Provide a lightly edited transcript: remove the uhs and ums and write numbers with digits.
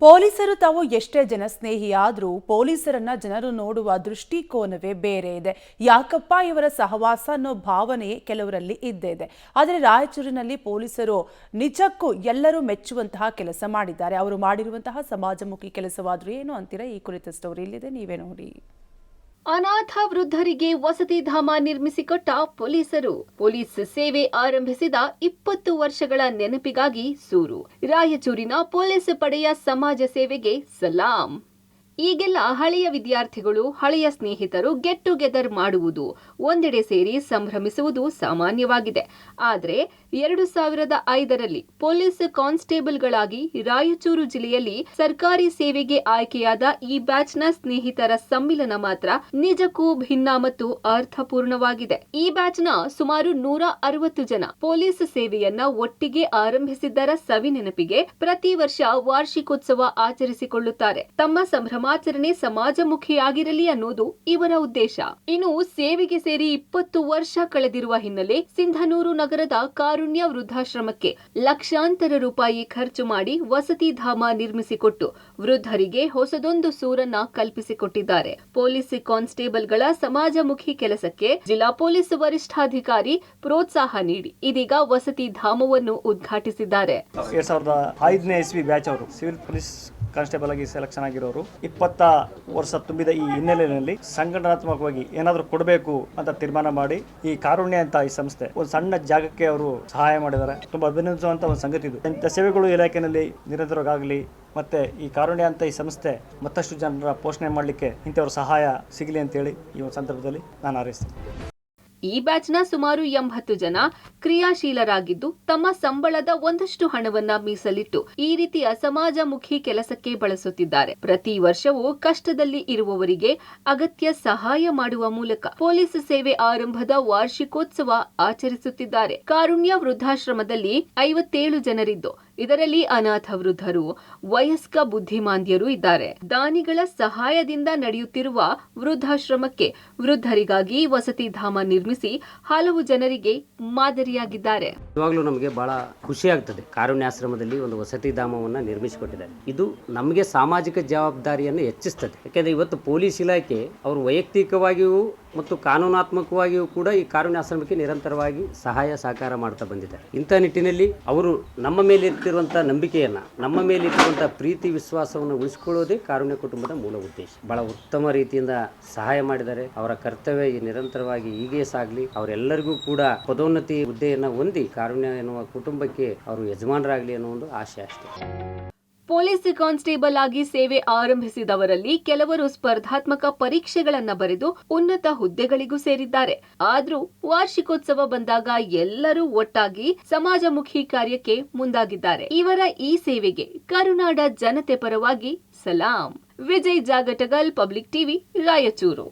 ಪೊಲೀಸರು ತಾವು ಎಷ್ಟೇ ಜನಸ್ನೇಹಿಯಾದರೂ ಪೊಲೀಸರನ್ನ ಜನರು ನೋಡುವ ದೃಷ್ಟಿಕೋನವೇ ಬೇರೆ ಇದೆ. ಯಾಕಪ್ಪ ಇವರ ಸಹವಾಸ ಅನ್ನೋ ಭಾವನೆ ಕೆಲವರಲ್ಲಿ ಇದ್ದೇ ಇದೆ. ಆದರೆ ರಾಯಚೂರಿನಲ್ಲಿ ಪೊಲೀಸರು ನಿಜಕ್ಕೂ ಎಲ್ಲರೂ ಮೆಚ್ಚುವಂತಹ ಕೆಲಸ ಮಾಡಿದ್ದಾರೆ. ಅವರು ಮಾಡಿರುವಂತಹ ಸಮಾಜಮುಖಿ ಕೆಲಸವಾದರೂ ಏನು ಅಂತೀರಾ? ಈ ಕುರಿತ ಸ್ಟೋರಿ ಇಲ್ಲಿದೆ, ನೀವೇ ನೋಡಿ. ಅನಾಥ ವೃದ್ಧರಿಗೆ ವಸತಿಧಾಮ ನಿರ್ಮಿಸಿಕೊಟ್ಟ ಪೊಲೀಸರು. ಪೊಲೀಸ್ ಸೇವೆ ಆರಂಭಿಸಿದ 20 ವರ್ಷಗಳ ನೆನಪಿಗಾಗಿ ಸೂರು. ರಾಯಚೂರಿನ ಪೊಲೀಸ್ ಪಡೆಯ ಸಮಾಜ ಸೇವೆಗೆ ಸಲಾಂ. ಈಗೆಲ್ಲ ಹಳೆಯ ವಿದ್ಯಾರ್ಥಿಗಳು, ಹಳೆಯ ಸ್ನೇಹಿತರು ಗೆಟ್ ಟುಗೆದರ್ ಮಾಡುವುದು, ಒಂದೆಡೆ ಸೇರಿ ಸಂಭ್ರಮಿಸುವುದು ಸಾಮಾನ್ಯವಾಗಿದೆ. ಆದರೆ 2005ರಲ್ಲಿ ಪೊಲೀಸ್ ಕಾನ್ಸ್ಟೇಬಲ್ಗಳಾಗಿ ರಾಯಚೂರು ಜಿಲ್ಲೆಯಲ್ಲಿ ಸರ್ಕಾರಿ ಸೇವೆಗೆ ಆಯ್ಕೆಯಾದ ಈ ಬ್ಯಾಚ್ನ ಸ್ನೇಹಿತರ ಸಮ್ಮಿಲನ ಮಾತ್ರ ನಿಜಕ್ಕೂ ಭಿನ್ನ ಮತ್ತು ಅರ್ಥಪೂರ್ಣವಾಗಿದೆ. ಈ ಬ್ಯಾಚ್ನ ಸುಮಾರು 160 ಜನ ಪೊಲೀಸ್ ಸೇವೆಯನ್ನ ಒಟ್ಟಿಗೆ ಆರಂಭಿಸಿದ್ದರ ಸವಿನೆನಪಿಗೆ ಪ್ರತಿ ವರ್ಷ ವಾರ್ಷಿಕೋತ್ಸವ ಆಚರಿಸಿಕೊಳ್ಳುತ್ತಾರೆ. ತಮ್ಮ ಸಂಭ್ರಮಾಚರಣೆ ಸಮಾಜಮುಖಿಯಾಗಿರಲಿ ಅನ್ನೋದು ಇವರ ಉದ್ದೇಶ. ಇನ್ನು ಸೇವೆಗೆ ಸೇರಿ 20 ವರ್ಷ ಕಳೆದಿರುವ ಹಿನ್ನೆಲೆ ಸಿಂಧನೂರು ನಗರದ ಕಾರುಣ್ಯ ವೃದ್ಧಾಶ್ರಮಕ್ಕೆ ಲಕ್ಷಾಂತರ ರೂಪಾಯಿ ಖರ್ಚು ಮಾಡಿ ವಸತಿ ಧಾಮ ನಿರ್ಮಿಸಿಕೊಟ್ಟು ವೃದ್ಧರಿಗೆ ಹೊಸದೊಂದು ಸೂರನ್ನ ಕಲ್ಪಿಸಿಕೊಟ್ಟಿದ್ದಾರೆ. ಪೊಲೀಸ್ ಕಾನ್ಸ್ಟೇಬಲ್ಗಳ ಸಮಾಜಮುಖಿ ಕೆಲಸಕ್ಕೆ ಜಿಲ್ಲಾ ಪೊಲೀಸ್ ವರಿಷ್ಠಾಧಿಕಾರಿ ಪ್ರೋತ್ಸಾಹ ನೀಡಿ ಇದೀಗ ವಸತಿ ಧಾಮವನ್ನು ಉದ್ಘಾಟಿಸಿದ್ದಾರೆ. 2005ನೇ ಇಸ್ವಿ ಬ್ಯಾಚ್ ಅವರು ಸಿವಿಲ್ ಪೊಲೀಸ್ ಕಾನ್ಸ್ಟೇಬಲ್ ಆಗಿ ಸೆಲೆಕ್ಷನ್ ಆಗಿರೋರು 20 ವರ್ಷ ತುಂಬಿದ ಈ ಹಿನ್ನೆಲೆಯಲ್ಲಿ ಸಂಘಟನಾತ್ಮಕವಾಗಿ ಏನಾದರೂ ಕೊಡಬೇಕು ಅಂತ ತೀರ್ಮಾನ ಮಾಡಿ ಈ ಕಾರುಣ್ಯ ಅಂತ ಈ ಸಂಸ್ಥೆ ಒಂದು ಸಣ್ಣ ಜಾಗಕ್ಕೆ ಅವರು ಸಹಾಯ ಮಾಡಿದ್ದಾರೆ. ತುಂಬಾ ಅಭಿನಂದಿಸುವಂತ ಒಂದು ಸಂಗತಿ ಇದು. ಇಂಥ ಸೇವೆಗಳು ಇಲಾಖೆಯಲ್ಲಿ ನಿರಂತರವಾಗಲಿ ಮತ್ತೆ ಈ ಕಾರುಣ್ಯ ಅಂತ ಈ ಸಂಸ್ಥೆ ಮತ್ತಷ್ಟು ಜನರ ಪೋಷಣೆ ಮಾಡಲಿಕ್ಕೆ ಇಂಥವ್ರ ಸಹಾಯ ಸಿಗಲಿ ಅಂತೇಳಿ ಈ ಒಂದು ಸಂದರ್ಭದಲ್ಲಿ ನಾನು ಹಾರೈಸ್ತೇನೆ. ಈ ಬ್ಯಾಚ್ನ ಸುಮಾರು 80 ಜನ ಕ್ರಿಯಾಶೀಲರಾಗಿದ್ದು ತಮ್ಮ ಸಂಬಳದ ಒಂದಷ್ಟು ಹಣವನ್ನ ಮೀಸಲಿಟ್ಟು ಈ ರೀತಿಯ ಸಮಾಜಮುಖಿ ಕೆಲಸಕ್ಕೆ ಬಳಸುತ್ತಿದ್ದಾರೆ. ಪ್ರತಿ ವರ್ಷವೂ ಕಷ್ಟದಲ್ಲಿ ಇರುವವರಿಗೆ ಅಗತ್ಯ ಸಹಾಯ ಮಾಡುವ ಮೂಲಕ ಪೊಲೀಸ್ ಸೇವೆ ಆರಂಭದ ವಾರ್ಷಿಕೋತ್ಸವ ಆಚರಿಸುತ್ತಿದ್ದಾರೆ. ಕಾರುಣ್ಯ ವೃದ್ಧಾಶ್ರಮದಲ್ಲಿ 57 ಜನರಿದ್ದು ಇದರಲ್ಲಿ ಅನಾಥ ವೃದ್ಧರು, ವಯಸ್ಕ ಬುದ್ಧಿಮಾಂದ್ಯರು ಇದ್ದಾರೆ. ದಾನಿಗಳ ಸಹಾಯದಿಂದ ನಡೆಯುತ್ತಿರುವ ವೃದ್ಧಾಶ್ರಮಕ್ಕೆ ವೃದ್ಧರಿಗಾಗಿ ವಸತಿ ಧಾಮ ನಿರ್ಮಿಸಿ ಹಲವು ಜನರಿಗೆ ಮಾದರಿಯಾಗಿದ್ದಾರೆ. ಇವಾಗಲೂ ನಮಗೆ ಬಹಳ ಖುಷಿ ಆಗ್ತದೆ. ಕಾರುಣ್ಯಾಶ್ರಮದಲ್ಲಿ ಒಂದು ವಸತಿ ಧಾಮವನ್ನು ನಿರ್ಮಿಸಿಕೊಟ್ಟಿದ್ದಾರೆ. ಇದು ನಮಗೆ ಸಾಮಾಜಿಕ ಜವಾಬ್ದಾರಿಯನ್ನು ಹೆಚ್ಚಿಸ್ತದೆ. ಯಾಕೆಂದರೆ ಇವತ್ತು ಪೊಲೀಸ್ ಇಲಾಖೆ ಅವರು ವೈಯಕ್ತಿಕವಾಗಿಯೂ ಮತ್ತು ಕಾನೂನಾತ್ಮಕವಾಗಿಯೂ ಕೂಡ ಈ ಕಾರುಣ್ಯಾಶ್ರಮಕ್ಕೆ ನಿರಂತರವಾಗಿ ಸಹಾಯ ಸಹಕಾರ ಮಾಡ್ತಾ ಬಂದಿದ್ದಾರೆ. ಇಂಥ ನಿಟ್ಟಿನಲ್ಲಿ ಅವರು ನಮ್ಮ ಮೇಲೆ ಇಟ್ಟಿರುವಂತಹ ನಂಬಿಕೆಯನ್ನ, ನಮ್ಮ ಮೇಲೆ ಇಟ್ಟಿರುವಂತಹ ಪ್ರೀತಿ ವಿಶ್ವಾಸವನ್ನು ಉಳಿಸಿಕೊಳ್ಳೋದೇ ಕಾರುಣ್ಯ ಕುಟುಂಬದ ಮೂಲ ಉದ್ದೇಶ. ಬಹಳ ಉತ್ತಮ ರೀತಿಯಿಂದ ಸಹಾಯ ಮಾಡಿದ್ದಾರೆ. ಅವರ ಕರ್ತವ್ಯ ನಿರಂತರವಾಗಿ ಹೀಗೆ ಸಾಗಲಿ, ಅವರೆಲ್ಲರಿಗೂ ಕೂಡ ಪದೋನ್ನತಿ ಹುದ್ದೆಯನ್ನು ಹೊಂದಿ ಕಾರುಣ್ಯ ಎನ್ನುವ ಕುಟುಂಬಕ್ಕೆ ಅವರು ಯಜಮಾನರಾಗಲಿ ಅನ್ನೋ ಒಂದು ಆಶೆ ಅಷ್ಟೇ. ಪೊಲೀಸ್ ಕಾನ್ಸ್ಟೇಬಲ್ ಆಗಿ ಸೇವೆ ಆರಂಭಿಸಿದವರಲ್ಲಿ ಕೆಲವರು ಸ್ಪರ್ಧಾತ್ಮಕ ಪರೀಕ್ಷೆಗಳನ್ನ ಬರೆದು ಉನ್ನತ ಹುದ್ದೆಗಳಿಗೂ ಸೇರಿದ್ದಾರೆ. ಆದ್ರೂ ವಾರ್ಷಿಕೋತ್ಸವ ಬಂದಾಗ ಎಲ್ಲರೂ ಒಟ್ಟಾಗಿ ಸಮಾಜಮುಖಿ ಕಾರ್ಯಕ್ಕೆ ಮುಂದಾಗಿದ್ದಾರೆ. ಇವರ ಈ ಸೇವೆಗೆ ಕರುನಾಡ ಜನತೆ ಪರವಾಗಿ ಸಲಾಂ. Vijay Jagatagal, public TV, Raichur.